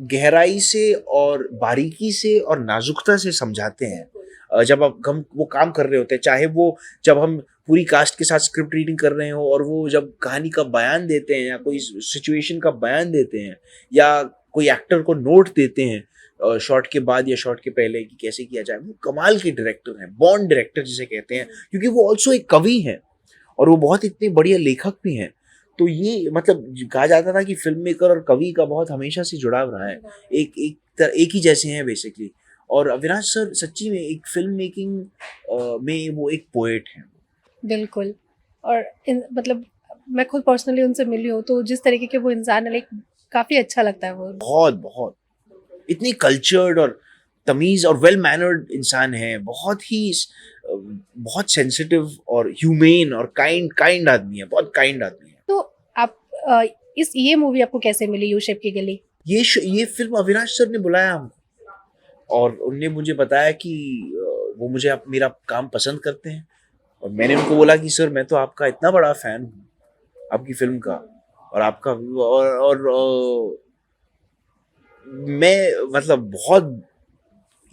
गहराई से और बारीकी से और नाजुकता से समझाते हैं। जब हम वो काम कर रहे होते हैं, चाहे वो जब हम पूरी कास्ट के साथ स्क्रिप्ट रीडिंग कर रहे हो और वो जब कहानी का बयान देते हैं या कोई सिचुएशन का बयान देते हैं या कोई एक्टर को नोट देते हैं शॉट के बाद या शॉट के पहले कि कैसे किया जाए, वो कमाल के डायरेक्टर हैं, बॉर्न डायरेक्टर जिसे कहते हैं, क्योंकि वो ऑल्सो एक कवि हैं और वो बहुत इतने बढ़िया लेखक भी हैं। तो ये मतलब कहा जाता था कि फिल्म मेकर और कवि का बहुत हमेशा से जुड़ाव रहा है, एक ही जैसे हैं बेसिकली। और अविनाश सर सच्ची में एक फिल्म मेकिंग में वो एक पोएट हैं। बिल्कुल। और मतलब मैं खुद पर्सनली उनसे मिली हूँ, तो जिस तरीके के वो इंसान है, लाइक काफी अच्छा लगता है वो। बहुत बहुत इतनी कल्चर्ड और तमीज और वेल मैनर्ड इंसान है, बहुत सेंसिटिव और ह्यूमेन और काइंड आदमी है, बहुत काइंड आदमी है। तो आप ये मूवी आपको कैसे मिली, यू शेप की गली? ये फिल्म अविनाश सर ने बुलाया हमको और उनने मुझे बताया कि वो मुझे मेरा काम पसंद करते हैं, और मैंने उनको बोला कि सर मैं तो आपका इतना बड़ा फैन हूँ, आपकी फिल्म का और आपका और मैं मतलब बहुत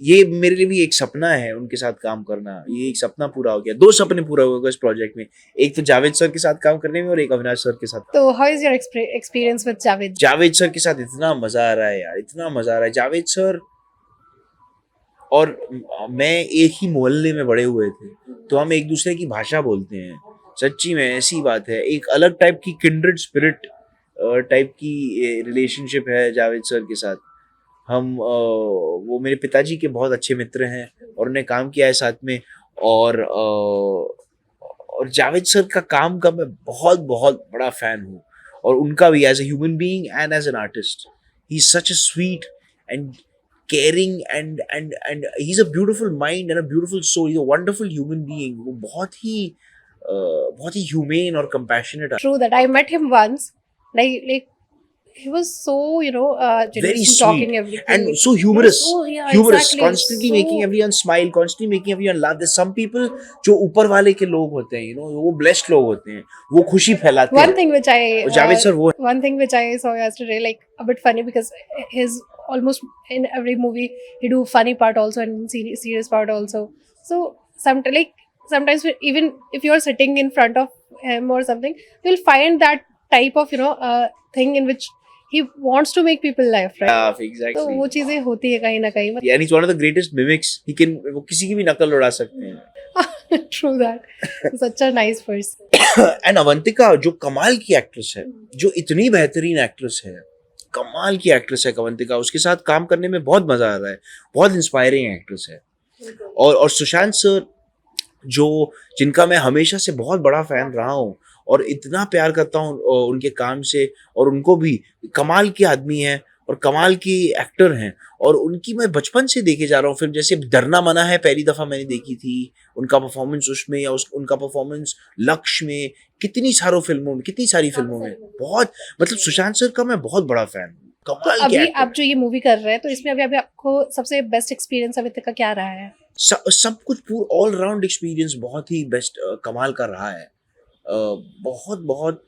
ये मेरे लिए भी एक सपना है उनके साथ काम करना। ये एक सपना पूरा हो गया, 2 सपने पूरा हो गए इस प्रोजेक्ट में। एक तो जावेद सर के साथ काम करने में और एक अविनाश सर के साथ। तो how is your experience with Javed? Javed sir के साथ इतना मजा आ रहा है यार, इतना मजा आ रहा है। जावेद सर और मैं एक ही मोहल्ले में बड़े हुए थे, तो हम एक दूसरे की भाषा बोलते हैं। सच्ची में ऐसी बात है, एक अलग टाइप की किंड्रेड स्पिरिट टाइप की रिलेशनशिप है जावेद सर के साथ। हम वो मेरे पिताजी के बहुत अच्छे मित्र हैं और उन्हें काम किया है साथ में। और जावेद सर का काम का मैं बहुत बहुत बड़ा फैन हूँ, और उनका भी as a human being and as an artist. He is such a sweet and caring and he's a beautiful mind and a beautiful soul. He's a wonderful human being. वो बहुत ही humane और compassionate. True that. I met him once. Like he was so, Very generous, sweet talking everything. and so humorous. Oh yeah, Humorous, exactly. constantly So- making everyone smile, constantly making everyone laugh. There's some people जो ऊपर वाले के लोग होते हैं, वो blessed लोग होते हैं, वो खुशी फैलाते One हैं। thing which I और जावेद सर वो है। one thing which I saw yesterday, like a bit funny because his almost in every movie he do funny part also and serious part also. So sometimes even if you're sitting in front of him or something, you'll find that type of thing in which he wants to make people laugh, right? Yeah, तो exactly. वो चीजें होती है कहीं ना कहीं. And he's one of the greatest mimics. वो किसी की भी नकल उड़ा सकते हैं। True that. Such a nice person. And Avantika जो कमाल की एक्ट्रेस है, जो इतनी बेहतरीन एक्ट्रेस है, कमाल की एक्ट्रेस है अवंतिका। उसके साथ काम करने में बहुत मजा आ रहा है, बहुत इंस्पायरिंग एक्ट्रेस है। और सुशांत सर जो जिनका मैं हमेशा से बहुत बड़ा फैन रहा हूँ और इतना प्यार करता हूँ उनके काम से, और उनको भी कमाल के आदमी हैं और कमाल की एक्टर हैं, और उनकी मैं बचपन से देखे जा रहा हूँ फिल्म। जैसे डरना मना है पहली दफा मैंने देखी थी, उनका परफॉर्मेंस उसमें, या उनका परफॉर्मेंस लक्ष्य में, कितनी सारी फिल्मों में बहुत, मतलब सुशांत सर का मैं बहुत बड़ा फैन हूँ। तो कमाल के अभी एक्टर। आप जो ये मूवी कर रहे हैं तो इसमें अभी आपको सबसे बेस्ट एक्सपीरियंस अभी तक का क्या रहा है? सब कुछ पूरा ऑल राउंड एक्सपीरियंस बहुत ही बेस्ट कमाल का रहा है। बहुत बहुत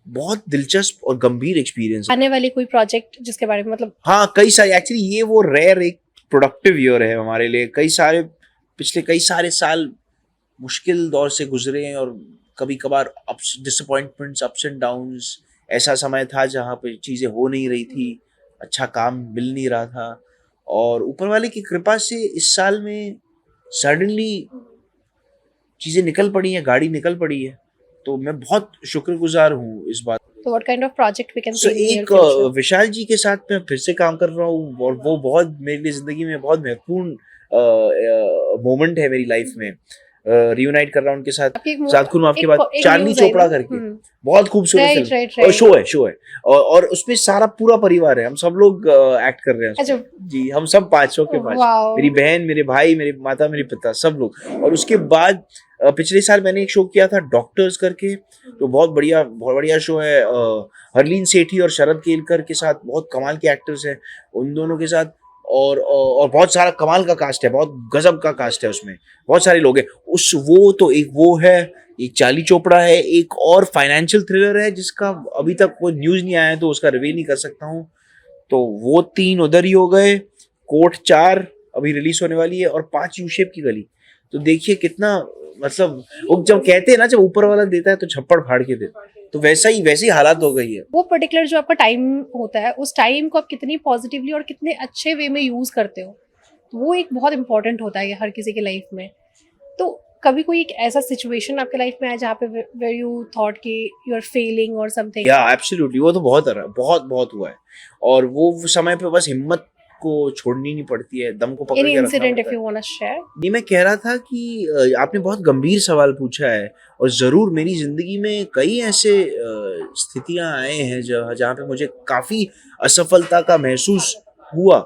बहुत दिलचस्प और गंभीर एक्सपीरियंस। आने वाली कोई प्रोजेक्ट जिसके बारे में मतलब? हाँ, कई सारे। एक्चुअली ये वो रेयर एक प्रोडक्टिव ईयर है हमारे लिए। पिछले कई सारे साल मुश्किल दौर से गुजरे हैं, और कभी कभार डिसअपॉइंटमेंट्स, अप्स एंड डाउन्स। ऐसा समय था जहाँ पे चीज़ें हो नहीं रही थी, अच्छा काम मिल नहीं रहा था, और ऊपर वाले की कृपा से इस साल में सडनली चीज़ें निकल पड़ी हैं, गाड़ी निकल पड़ी है। तो मैं बहुत शुक्रगुजार हूँ इस बात। तो what kind of project we can so see in एक विशाल जी के साथ मैं फिर से काम कर रहा हूँ, और वो बहुत मेरे लिए जिंदगी में बहुत महत्वपूर्ण मोमेंट है मेरी लाइफ में। रियूनाइट कर रहा हूँ उनके साथ सात खून माफ के बाद, चार्ली चोपड़ा करके बहुत खूबसूरत फिल्म शो है और उसमें सारा पूरा परिवार है, हम सब लोग एक्ट कर रहे हैं जी। हम सब पांचों के पांच, मेरी बहन, मेरे भाई, मेरे माता, मेरे पिता, सब लोग। और उसके बाद पिछले साल मैंने एक शो किया था डॉक्टर्स करके, जो बहुत बढ़िया शो है। हरलीन सेठी और शरद केलकर के साथ, बहुत कमाल के एक्टर्स हैं उन दोनों के साथ, और बहुत सारा कमाल का कास्ट है, बहुत गजब का कास्ट है, उसमें बहुत सारे लोग हैं। वो है, एक चार्ली चोपड़ा है, एक और फाइनेंशियल थ्रिलर है जिसका अभी तक कोई न्यूज़ नहीं आया है तो उसका रिवील नहीं कर सकता हूँ। तो वो 3 उधर ही हो गए। कोर्ट 4 अभी रिलीज होने वाली है, और 5 यू शेप की गली। तो देखिए कितना, मतलब वो जब कहते हैं ना, जब ऊपर वाला देता है तो छप्पड़ फाड़ के देता है, तो वैसी हालात हो गई है। वो पर्टिकुलर जो आपका टाइम होता है, उस टाइम को आप कितनी पॉजिटिवली और कितने अच्छे वे में यूज करते हो, तो वो एक बहुत इंपॉर्टेंट होता है हर किसी की लाइफ में। तो कभी कोई एक ऐसा सिचुएशन आपके लाइफ में है जहाँ पे वेयर यू थॉट कि यू आर फेलिंग और समथिंग? या एब्सोल्युटली, वो तो बहुत हुआ है, और वो समय पे बस हिम्मत को छोड़नी नहीं पड़ती है, दम को पकड़ के रखना पड़ता है। If you want to share. नहीं, मैं कह रहा था कि आपने बहुत गंभीर सवाल पूछा है, और जरूर मेरी जिंदगी में कई ऐसे स्थितियां आए हैं जहाँ पे मुझे काफी असफलता का महसूस हुआ,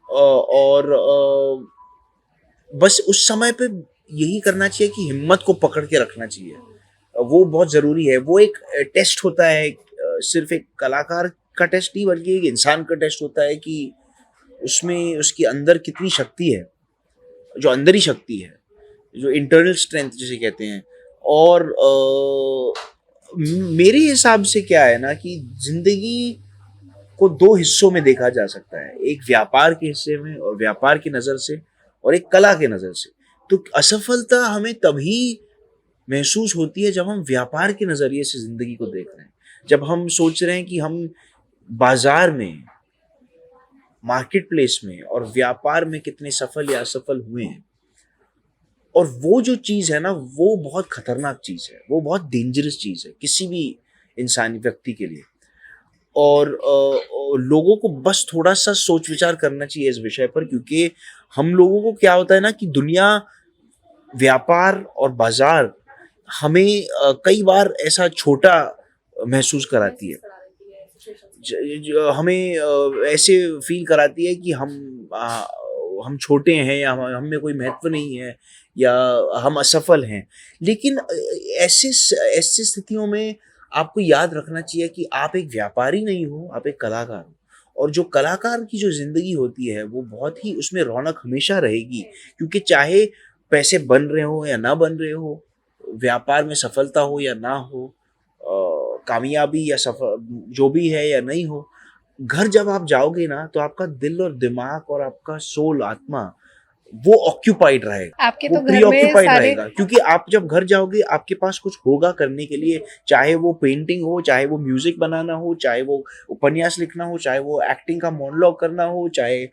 और बस उस समय पे यही करना चाहिए कि हिम्मत को पकड़ के रखना चाहिए। वो बहुत जरूरी है। वो एक टेस्ट होता है, सिर्फ एक कलाकार का टेस्ट नहीं, बल्कि एक इंसान का टेस्ट होता है कि उसमें उसकी अंदर कितनी शक्ति है, जो अंदर ही शक्ति है, जो इंटरनल स्ट्रेंथ जिसे कहते हैं। और मेरे हिसाब से क्या है ना कि जिंदगी को दो हिस्सों में देखा जा सकता है, एक व्यापार के हिस्से में और व्यापार की नज़र से, और एक कला के नज़र से। तो असफलता हमें तभी महसूस होती है जब हम व्यापार के नज़रिए से ज़िंदगी को देख रहे हैं, जब हम सोच रहे हैं कि हम बाजार में, मार्केट प्लेस में और व्यापार में कितने सफल या असफल हुए हैं। और वो जो चीज़ है ना, वो बहुत खतरनाक चीज़ है, वो बहुत डेंजरस चीज़ है किसी भी इंसानी व्यक्ति के लिए। और लोगों को बस थोड़ा सा सोच विचार करना चाहिए इस विषय पर, क्योंकि हम लोगों को क्या होता है ना कि दुनिया, व्यापार और बाजार हमें कई बार ऐसा छोटा महसूस कराती है। हमें ऐसे फील कराती है कि हम छोटे हैं, या हम में कोई महत्व नहीं है, या हम असफल हैं। लेकिन ऐसे ऐसी स्थितियों में आपको याद रखना चाहिए कि आप एक व्यापारी नहीं हो, आप एक कलाकार हो। और जो कलाकार की जो ज़िंदगी होती है वो बहुत ही, उसमें रौनक हमेशा रहेगी, क्योंकि चाहे पैसे बन रहे हो या ना बन रहे हो, व्यापार में सफलता हो या ना हो, कामयाबी या सफल जो भी है या नहीं हो, घर जब आप जाओगे ना तो आपका दिल और दिमाग और आपका सोल, आत्मा, वो ऑक्यूपाइड रहेगा, आपके वो तो घर प्री में ऑक्यूपाइड सारे रहेगा। क्योंकि आप जब घर जाओगे आपके पास कुछ होगा करने के लिए, चाहे वो पेंटिंग हो, चाहे वो म्यूजिक बनाना हो, चाहे वो उपन्यास लिखना हो, चाहे वो एक्टिंग का मोनोलॉग करना हो, चाहे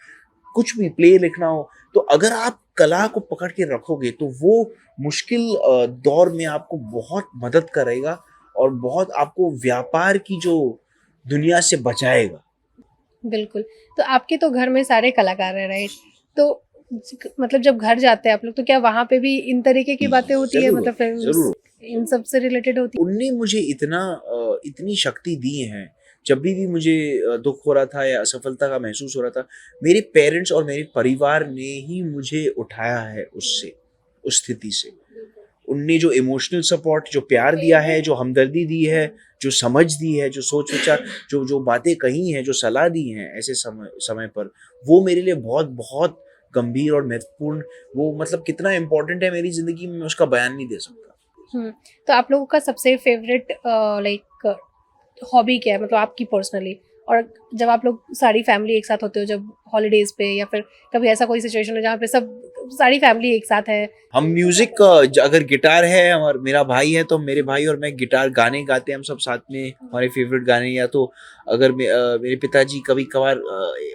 कुछ भी प्ले लिखना हो। तो अगर आप कला को पकड़ के रखोगे तो वो मुश्किल दौर में आपको बहुत मदद करेगा, और बहुत आपको व्यापार की जो दुनिया से बचाएगा। बिल्कुल। तो आपके तो घर में सारे कलाकार हैं, राइट? तो मतलब जब घर जाते हैं आप लोग, तो क्या वहाँ पे भी इन तरीके की बातें होती है, जरूर मतलब फिल्म्स जरूर, इन सब से रिलेटेड होती उनने मुझे इतनी शक्ति दी है। जब भी मुझे दुख हो रहा था या असफलता का महसूस हो रहा था, मेरे पेरेंट्स और मेरे परिवार ने ही मुझे उठाया है उससे, उस स्थिति से। उनने जो इमोशनल सपोर्ट, जो प्यार दिया है, जो हमदर्दी दी है, जो समझ दी है, जो सोच विचार, जो जो बातें कही हैं, जो सलाह दी हैं ऐसे समय समय पर, वो मेरे लिए बहुत बहुत गंभीर और महत्वपूर्ण, वो मतलब कितना इम्पोर्टेंट है मेरी ज़िंदगी में, मैं उसका बयान नहीं दे सकता। है? तो आप लोगों का सबसे फेवरेट लाइक हॉबी क्या है, मतलब आपकी पर्सनली? और जब आप लोग सारी फैमिली एक साथ होते हो, जब हॉलीडेज पे, या फिर कभी ऐसा कोई सिचुएशन हो जहाँ पे सब सारी फैमिली एक साथ है? हम म्यूजिक, अगर गिटार है और मेरा भाई है तो मेरे भाई और मैं गिटार गाने गाते हैं हम सब साथ में, हमारे फेवरेट गाने। या तो अगर मेरे पिताजी कभी कभार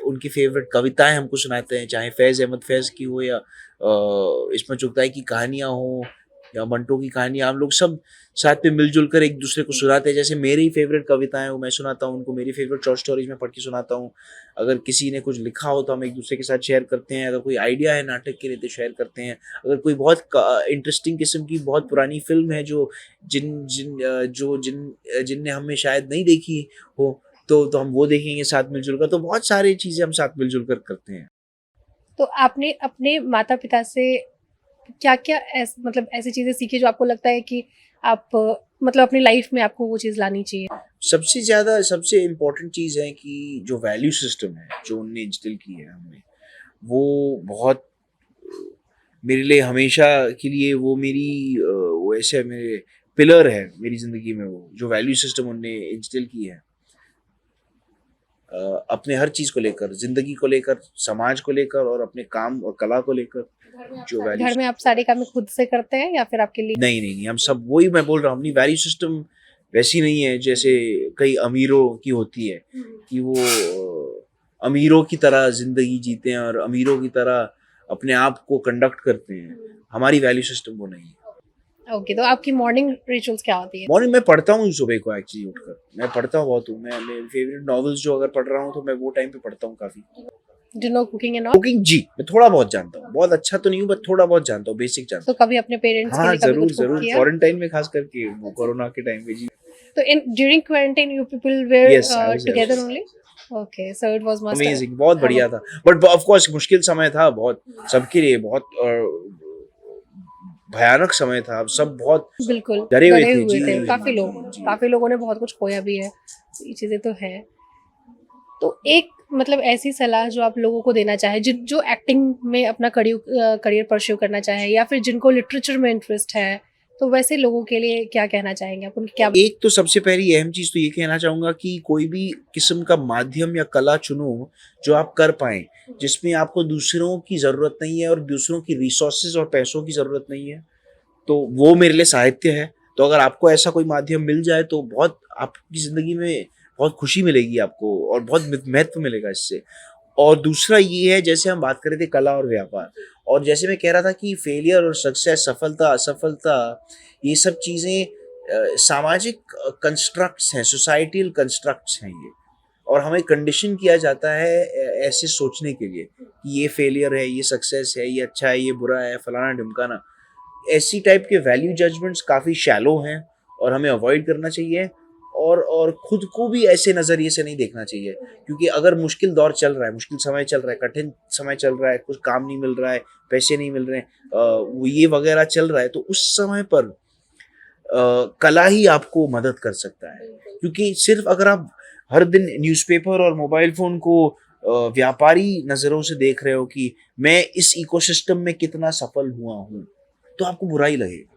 उनकी फेवरेट कविताएं हमको सुनाते हैं, चाहे फैज़ अहमद फैज़ की हो, या इस्मत चुगताई की कहानियां हो, या मंटो की कहानियां, हम लोग सब साथ में मिलजुल कर एक दूसरे को सुनाते हैं। जैसे मेरी फेवरेट कविताएं वो मैं सुनाता हूँ उनको, मेरी फेवरेट शॉर्ट स्टोरीज में पढ़ के सुनाता हूँ। अगर किसी ने कुछ लिखा हो तो हम एक दूसरे के साथ शेयर करते हैं। अगर कोई आइडिया है नाटक के लिए तो शेयर करते हैं। अगर कोई बहुत इंटरेस्टिंग किस्म की बहुत पुरानी फिल्म है जो जिनने हमें शायद नहीं देखी हो, तो हम वो देखेंगे साथ मिलजुल कर। तो बहुत सारी चीज़ें हम साथ मिलजुल कर करते हैं। तो आपने अपने माता पिता से क्या क्या मतलब ऐसी चीजें सीखी जो आपको लगता है कि आप मतलब अपनी लाइफ में आपको वो चीज लानी चाहिए? सबसे ज़्यादा, सबसे इम्पोर्टेंट चीज़ है कि जो वैल्यू सिस्टम है जो उनने इंस्टिल की है हमें, वो बहुत मेरे लिए हमेशा के लिए वो मेरी वो ऐसे मेरे पिलर है मेरी ज़िंदगी में। वो जो वैल्यू सिस्टम उनने इंस्टिल की है, अपने हर चीज़ को लेकर, ज़िंदगी को लेकर, समाज को लेकर, और अपने काम और कला को लेकर, जो वैल्यू। घर में आप सारे काम खुद से करते हैं या फिर आपके लिए? नहीं नहीं नहीं, हम सब, वही मैं बोल रहा हूँ, अपनी वैल्यू सिस्टम वैसी नहीं है जैसे कई अमीरों की होती है, कि वो अमीरों की तरह जिंदगी जीते हैं और अमीरों की तरह अपने आप को कंडक्ट करते हैं। हमारी वैल्यू सिस्टम वो नहीं है। ओके, तो आपकी मॉर्निंग रिचुअल्स क्या होती है? मॉर्निंग में पढ़ता हूँ सुबह को, एक्चुअली उठकर मैं पढ़ता बहुत हूँ। मैं मेरे फेवरेट नॉवेल्स जो अगर पढ़ रहा हूँ तो मैं वो टाइम पे पढ़ता हूँ काफ़ी। Do know cooking and all? Cooking, जी, मैं थोड़ा बहुत जानता हूँ, बहुत अच्छा तो नहीं हूँ, बट थोड़ा बहुत जानता हूँ, बेसिक जानता तो हूँ। कभी अपने पेरेंट्स के हाँ लिए कभी जरूर कुछ कुक जरूर, किया? क्वारंटाइन में खास करके वो कोरोना के टाइम पे, जी। तो in during quarantine you people were Yes, I was there. Together only? Okay, so it was must amazing, बहुत बढ़िया था। बट ऑफ कोर्स मुश्किल समय था बहुत, सबके लिए बहुत भयानक समय था। अब सब बहुत बिल्कुल डरे हुए डरे थे। हुए जी थे, जी काफी जी, लोग, जी। काफी लोगों ने बहुत कुछ खोया भी है, ये चीजें तो है। तो एक मतलब ऐसी सलाह जो आप लोगों को देना चाहे, जो एक्टिंग में अपना करियर परस्यू करना चाहे, या फिर जिनको लिटरेचर में इंटरेस्ट है, तो वैसे लोगों के लिए क्या कहना चाहेंगे आप, उनकी क्या? एक तो सबसे पहली अहम चीज तो ये कहना चाहूंगा कि कोई भी किस्म का माध्यम या कला चुनो जो आप कर पाए, जिसमें आपको दूसरों की जरूरत नहीं है और दूसरों की रिसोर्सेज और पैसों की जरूरत नहीं है, तो वो मेरे लिए साहित्य है। तो अगर आपको ऐसा कोई माध्यम मिल जाए तो बहुत आपकी जिंदगी में बहुत खुशी मिलेगी आपको और बहुत महत्व मिलेगा इससे। और दूसरा ये है, जैसे हम बात कर रहे थे कला और व्यापार, और जैसे मैं कह रहा था कि फेलियर और सक्सेस, सफलता असफलता, ये सब चीज़ें सामाजिक कंस्ट्रक्ट्स हैं, सोसाइटल कंस्ट्रक्ट्स हैं ये, और हमें कंडीशन किया जाता है ऐसे सोचने के लिए कि ये फेलियर है, ये सक्सेस है, ये अच्छा है, ये बुरा है, फलाना ढिमकाना। ऐसी टाइप के वैल्यू जजमेंट्स काफ़ी शैलो हैं और हमें अवॉइड करना चाहिए, और खुद को भी ऐसे नज़रिए से नहीं देखना चाहिए, क्योंकि अगर मुश्किल दौर चल रहा है, मुश्किल समय चल रहा है, कठिन समय चल रहा है, कुछ काम नहीं मिल रहा है, पैसे नहीं मिल रहे हैं, वो ये वगैरह चल रहा है, तो उस समय पर कला ही आपको मदद कर सकता है। क्योंकि सिर्फ अगर आप हर दिन न्यूज़पेपर और मोबाइल फ़ोन को व्यापारी नज़रों से देख रहे हो कि मैं इस इकोसिस्टम में कितना सफल हुआ हूँ, तो आपको बुरा ही लगेगा।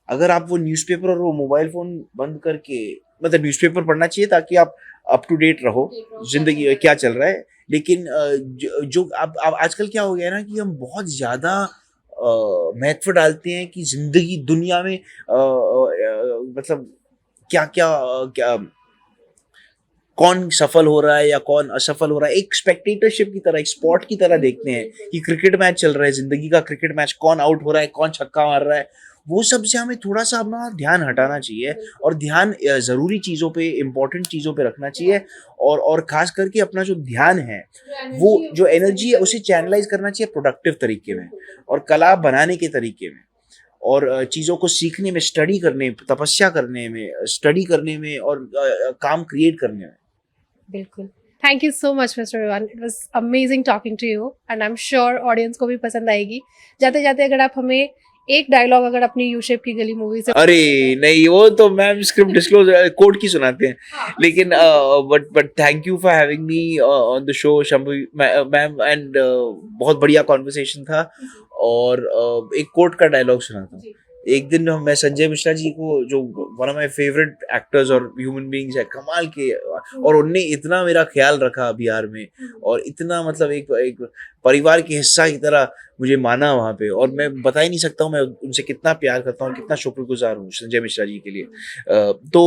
अगर आप वो न्यूज़पेपर और वो मोबाइल फ़ोन बंद करके, मतलब न्यूज़पेपर पढ़ना चाहिए ताकि आप अप टू डेट रहो ज़िंदगी में क्या चल रहा है, लेकिन जो अब आजकल क्या हो गया है ना कि हम बहुत ज़्यादा महत्व डालते हैं कि ज़िंदगी दुनिया में मतलब क्या क्या क्या कौन सफल हो रहा है या कौन असफल हो रहा है, एक स्पेक्टेटरशिप की तरह, एक स्पोर्ट की तरह देखते हैं कि क्रिकेट मैच चल रहा है, जिंदगी का क्रिकेट मैच, कौन आउट हो रहा है, कौन छक्का मार रहा है। वो सब से हमें थोड़ा सा अपना ध्यान हटाना चाहिए और ध्यान ज़रूरी चीज़ों पे, इम्पोर्टेंट चीज़ों पे रखना चाहिए, और खास करके अपना जो ध्यान है, वो जो एनर्जी है उसे चैनलाइज करना चाहिए प्रोडक्टिव तरीके में और कला बनाने के तरीके में, और चीज़ों को सीखने में, स्टडी करने, तपस्या करने में, स्टडी करने में, और काम क्रिएट करने में। बिल्कुल। Thank you so much mister Vivan, it was amazing talking to you and I am sure audience को भी पसंद आएगी। जाते जाते अगर आप हमें एक डायलॉग अगर अपनी यू शेप की गली मूवी से। अरे नहीं, वो तो मैम स्क्रिप्ट डिस्क्लोज कोर्ट की सुनाते हैं, लेकिन but thank you for having me on the show Shambhu ma'am, and बहुत बढ़िया कॉन्वर्सेशन था, और एक कोर्ट का डायलॉग सुनाता हूँ। एक दिन मैं संजय मिश्रा जी को, जो one of my favourite actors और ह्यूमन बीइंग्स है, कमाल के, और उनने इतना मेरा ख्याल रखा बिहार में, और इतना मतलब एक परिवार के हिस्सा की तरह मुझे माना वहाँ पे, और मैं बता ही नहीं सकता हूँ मैं उनसे कितना प्यार करता हूँ और कितना शुक्रगुजार हूँ संजय मिश्रा जी के लिए। तो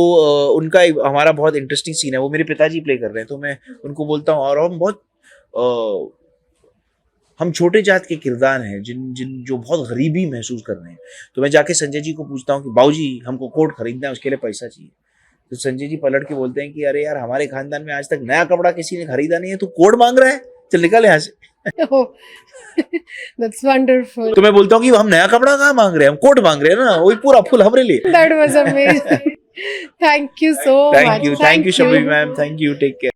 उनका हमारा बहुत इंटरेस्टिंग सीन है, वो मेरे पिताजी प्ले कर रहे हैं, तो मैं उनको बोलता हूँ, और हम बहुत हम छोटे जात के किरदार हैं जिन जो बहुत गरीबी महसूस कर रहे हैं। तो मैं जाके संजय जी को पूछता हूँ कि बाबूजी हमको कोट खरीदना है, उसके लिए पैसा चाहिए। तो संजय जी पलट के बोलते हैं कि अरे यार, हमारे खानदान में आज तक नया कपड़ा किसी ने खरीदा नहीं है, तू कोट मांग रहा है, चल निकल यहाँ से। That's wonderful. तो मैं बोलता हूँ कि हम नया कपड़ा कहाँ मांग रहे हैं, हम कोट मांग रहे हैं ना, वही पूरा फुल हमरे लिए। That was amazing. Thank you so much. Thank you, Shabbi ma'am, thank you, take care.